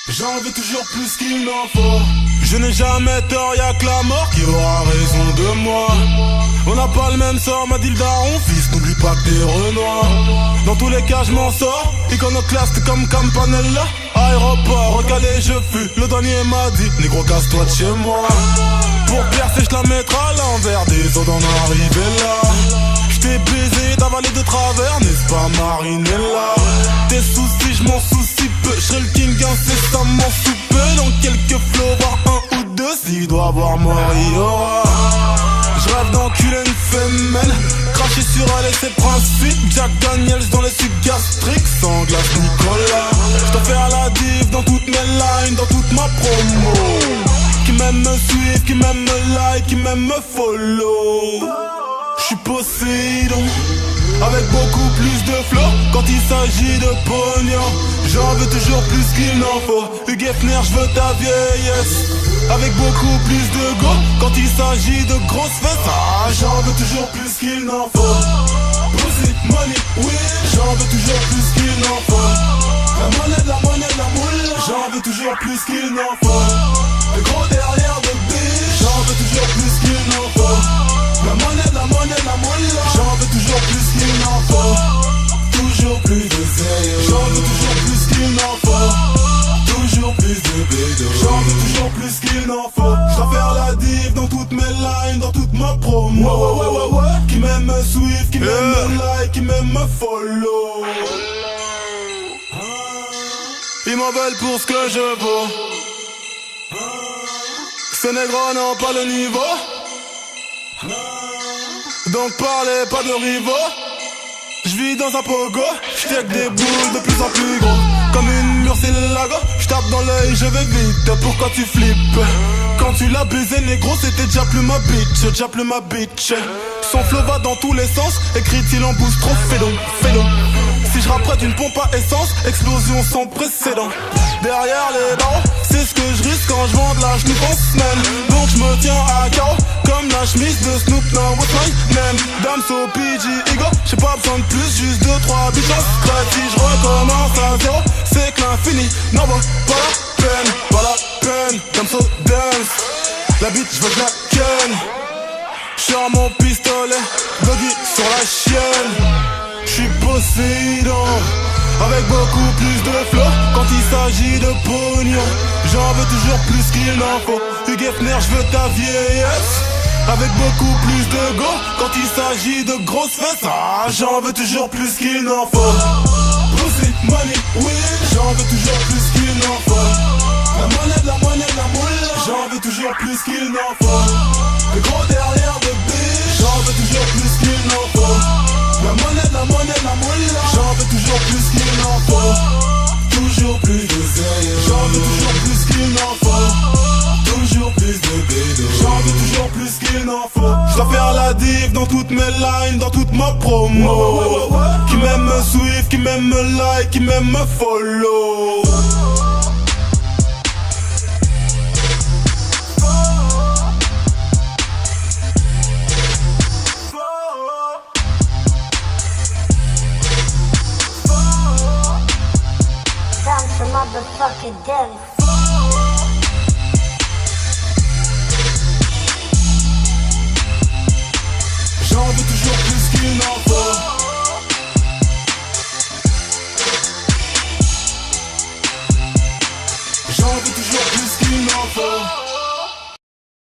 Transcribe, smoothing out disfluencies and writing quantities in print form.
J'en veux toujours plus qu'il n'en faut. Je n'ai jamais tort, y'a que la mort qui aura raison de moi. On n'a pas le même sort, m'a dit le daron. Fils, n'oublie pas que t'es Renoir. Dans tous les cas, je m'en sors. Iconoclaste comme Campanella. Aéroport, recalé, je fus. Le douanier m'a dit, négro, casse-toi de chez moi. Pour percer, je la mettrai à l'envers des eaux d'en arriver là. J't'ai baisé, d'avalé de travers, n'est-ce pas Marinella? Tes soucis, je m'en soucie peu. J'serai le king incessamment sous peu. Dans quelques flots, voire un ou deux. S'il doit avoir mort, il y aura. J'rêve d'enculer une femelle. Cracher sur elle et ses principes. Jack Daniels dans les sucs gastriques. Sans glace Nicolas. J'dois faire la div dans toutes mes lines, dans toute ma promo. Qui m'aime me suivre, qui m'aime me like, qui m'aime me follow. J'suis Poséidon, avec beaucoup plus de flow. Quand il s'agit de pognon, j'en veux toujours plus qu'il n'en faut. Hugh Hefner, j'veux ta vieillesse, avec beaucoup plus de go. Quand il s'agit de grosses fesses, j'en veux toujours plus qu'il n'en faut. Pussy, money, oui, j'en veux toujours plus qu'il n'en faut. La monnaie, la monnaie, la moule, j'en veux toujours plus qu'il n'en faut. Le gros derrière de bitch, j'en veux toujours plus qu'il n'en faut. La monnaie, la monnaie, la moule, j'en veux toujours plus qu'il n'en faut. Toujours plus de zèle, j'en veux toujours plus qu'il n'en faut. Toujours plus de bédo, j'en veux toujours plus qu'il n'en faut. J'dois faire la div dans toutes mes lines, dans toute ma promo. Qui m'aime me suivre, qui m'aime me like, qui m'aime me follow. Ils m'en veulent pour ce que je vaux. Ces négros n'ont pas le niveau. Donc parlez pas de rivaux. J'vis dans un pogo, j't'ai des boules de plus en plus gros. Comme une murciélago, j'tape dans l'œil, je vais vite. Pourquoi tu flippes? Quand tu l'as baisé négro, c'était déjà plus ma bitch, déjà plus ma bitch. Son flow va dans tous les sens, écrit-il en boost trop fais donc. Si je rapprête une pompe à essence, explosion sans précédent. Derrière les barreaux, c'est ce que je risque quand je vends de la chenoute en semaine. Donc je me tiens à carreau, comme la chemise de Snoop, now what's my name? Damso, PG, Ego, j'ai pas besoin de plus, juste 2-3 bitches. Si je recommence à zéro, c'est que l'infini n'en vaut pas la peine, pas la peine. Damso dance, la bitch veut que la ken. J'suis à mon pistolet, doggy sur la chienne. J'suis Poséidon, avec beaucoup plus de flow. Quand il s'agit de pognon, j'en veux toujours plus qu'il n'en faut. Hugh Hefner, j'veux ta vieillesse, avec beaucoup plus de go. Quand il s'agit de grosses fesses, j'en veux toujours plus qu'il n'en faut. Pussy, money, oui, j'en veux toujours plus qu'il n'en faut. La monnaie, la monnaie, la moule, j'en veux toujours plus qu'il n'en faut. Le gros derrière de bitch, j'en veux toujours plus qu'il n'en faut. La monnaie, la monnaie, la moule, j'en veux toujours plus qu'il n'en faut. Toujours plus de zèle, j'en veux toujours plus qu'il n'en faut. Toujours plus de bédo, j'en veux toujours plus qu'il n'en faut. J'dois faire la div dans toutes mes lines, dans toute ma promo. Qui m'aime me suivre, qui m'aime me like, qui m'aime me follow. Motherfucking devil. J'en veux toujours plus qu'il n'en faut. J'en veux toujours plus qu'il n'en faut.